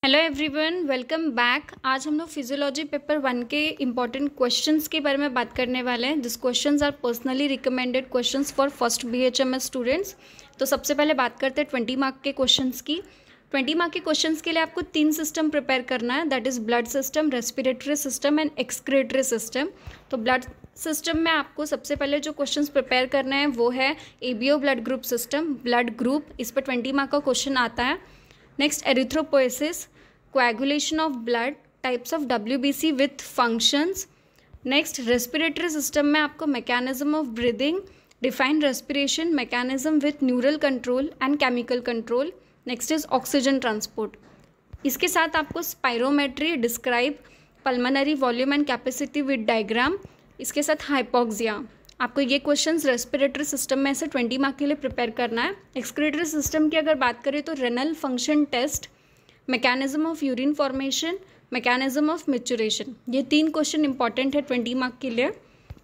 Hello everyone, welcome back. आज हम लोग फिजियोलॉजी पेपर 1 के इम्पॉर्टेंट क्वेश्चंस के बारे में बात करने वाले हैं। This questions are personally recommended questions for first BHMS students. तो सबसे पहले बात करते हैं 20 मार्क के क्वेश्चंस की। 20 मार्क के क्वेश्चंस के लिए आपको 3 सिस्टम प्रिपेयर करना है, that is blood system, respiratory system and excretory system. तो ब्लड सिस्टम में आपको सबसे पहले जो क्वेश्चंस प्रिपेयर करना है वो है ABO blood group system, blood group. इस पर 20 मार्क का क्वेश्चन आता है। Next erythropoiesis, coagulation of blood, types of WBC with functions. Next respiratory system में आपको mechanism of breathing, define respiration mechanism with neural control and chemical control. Next is oxygen transport. इसके साथ आपको spirometry, describe pulmonary volume and capacity with diagram. इसके साथ hypoxia. आपको ये questions respiratory system में से 20 मार्क के लिए प्रिपेयर करना है। एक्सक्रीटरी सिस्टम की अगर बात करें तो renal function test, mechanism of urine formation, mechanism of maturation. ये 3 क्वेश्चन इंपॉर्टेंट है 20 मार्क के लिए।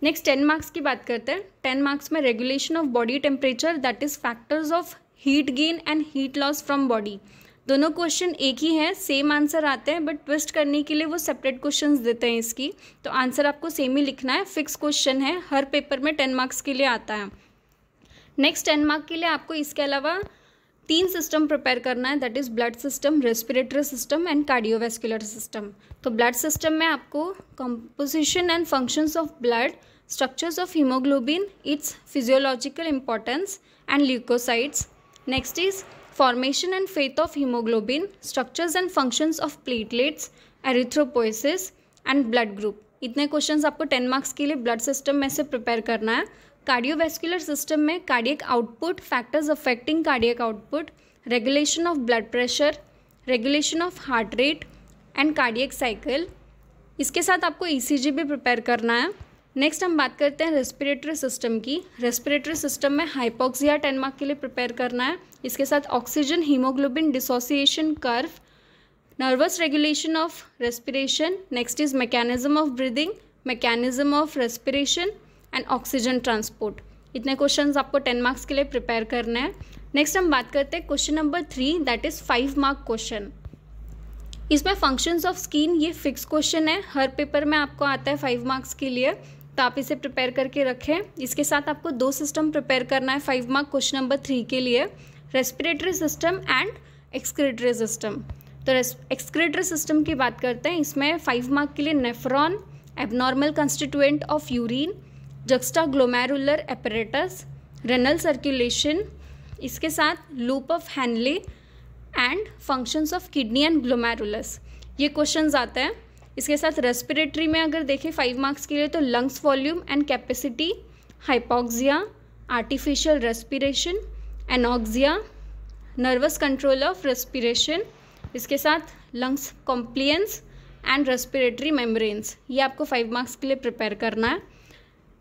नेक्स्ट 10 मार्क्स की बात करते हैं। 10 मार्क्स में regulation of body temperature, that is factors of heat gain and heat loss from body. दोनों क्वेश्चन एक ही है, सेम आंसर आते हैं, बट ट्विस्ट करने के लिए वो सेपरेट क्वेश्चंस देते हैं इसकी। तो आंसर आपको सेम ही लिखना है, फिक्स क्वेश्चन है, हर पेपर में 10 मार्क्स के लिए आता है। नेक्स्ट 10 मार्क के लिए आपको इसके अलावा 3 सिस्टम प्रिपेयर करना है, that is blood system, respiratory system and cardiovascular system. तो ब्लड सिस्टम में आपको composition and functions of blood, structures of haemoglobin, its physiological importance and leucocytes. Next is formation and fate of haemoglobin, structures and functions of platelets, erythropoiesis and blood group. इतने questions आपको 10 marks के लिए blood system में से prepare करना है। Cardiovascular system में cardiac output, factors affecting cardiac output, regulation of blood pressure, regulation of heart rate and cardiac cycle. इसके साथ आपको ECG भी प्रिपेयर करना है। नेक्स्ट हम बात करते हैं रेस्पिरेटरी सिस्टम की। रेस्पिरेटरी सिस्टम में हाइपोक्सिया 10 मार्क के लिए प्रिपेयर करना है। इसके साथ oxygen haemoglobin dissociation curve, nervous regulation of respiration, next is mechanism of breathing, mechanism of respiration and oxygen transport. इतने क्वेश्चंस आपको 10 मार्क्स के लिए प्रिपेयर करने हैं। नेक्स्ट हम बात करते हैं question number 3, that is 5 mark question. इसमें फंक्शंस ऑफ स्किन, ये फिक्स क्वेश्चन है, हर पेपर में आपको आता है 5 मार्क्स के लिए, तो आप इसे प्रिपेयर करके रखें। इसके साथ आपको 2 सिस्टम प्रिपेयर करना है 5 मार्क क्वेश्चन नंबर 3 के लिए, respiratory system and excretory system. तो एक्सक्रीटरी सिस्टम की बात करते हैं। इसमें 5 मार्क के लिए nephron, abnormal constituent of urine, juxtaglomerular apparatus, renal circulation, इसके साथ loop of Henle and functions of kidney and glomerulus. ये क्वेश्चंस आते हैं। इसके साथ रेस्पिरेटरी में अगर देखें 5 मार्क्स के लिए तो lungs volume and capacity, hypoxia, artificial respiration, anoxia, nervous control of respiration, इसके साथ lungs compliance and respiratory membranes. ये आपको 5 मार्क्स के लिए प्रिपेयर करना है।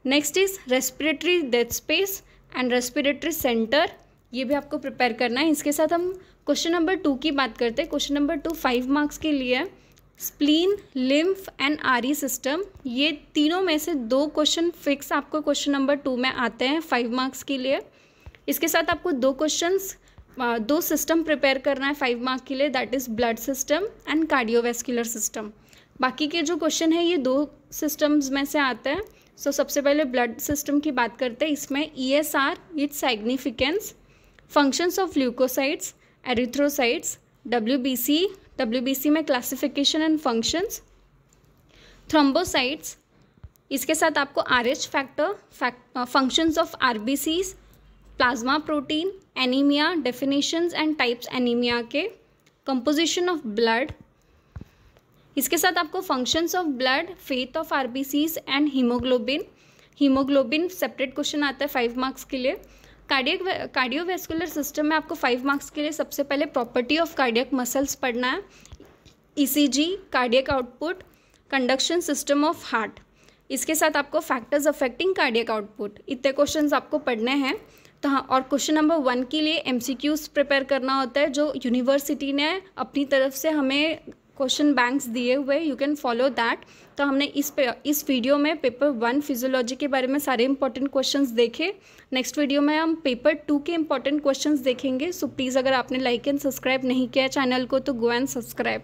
Next is respiratory dead space and respiratory centre, ये भी आपको प्रिपेयर करना है। इसके साथ हम क्वेश्चन नंबर 2 की बात करते हैं। क्वेश्चन नंबर 2 5 मार्क्स के लिए spleen, lymph and RE system. ये तीनों में से 2 क्वेश्चन फिक्स आपको क्वेश्चन नंबर 2 में आते हैं 5 मार्क्स के लिए। इसके साथ आपको 2 सिस्टम प्रिपेयर करना है 5 मार्क के लिए, that is blood system and cardiovascular system. बाकी के जो क्वेश्चन है ये 2 सिस्टम्स में से आते हैं। सो सबसे पहले ब्लड सिस्टम की बात करते हैं। इसमें ESR, its significance, functions of leucocytes, erythrocytes, WBC में क्लासिफिकेशन एंड फंक्शंस, थ्रोम्बोसाइट्स, इसके साथ आपको RH factor, functions of RBCs, plasma protein, anaemia, definitions and types anaemia के, कंपोजिशन ऑफ ब्लड, इसके साथ आपको functions of blood, fate of RBCs and haemoglobin separate question आता है 5 मार्क्स के लिए। कार्डियोवैस्कुलर सिस्टम में आपको 5 मार्क्स के लिए सबसे पहले प्रॉपर्टी ऑफ कार्डियक मसल्स पढ़ना है, ECG, cardiac output, conduction system of heart. इसके साथ आपको फैक्टर्स अफेक्टिंग कार्डियक आउटपुट, इतने क्वेश्चंस आपको पढ़ने हैं। तो हाँ, और क्वेश्चन नंबर 1 के लिए MCQs प्रिपेयर करना होता है, जो यूनिवर्सिटी ने अपनी तरफ से हमें क्वेश्चन बैंक्स दिए हुए, यू कैन फॉलो दैट। तो हमने इस वीडियो में पेपर 1 फिजियोलॉजी के बारे में सारे इंपॉर्टेंट क्वेश्चंस देखे। नेक्स्ट वीडियो में हम पेपर 2 के इंपॉर्टेंट क्वेश्चंस देखेंगे। सो प्लीज़ अगर आपने लाइक एंड सब्सक्राइब नहीं किया चैनल को तो गो एंड सब्सक्राइब।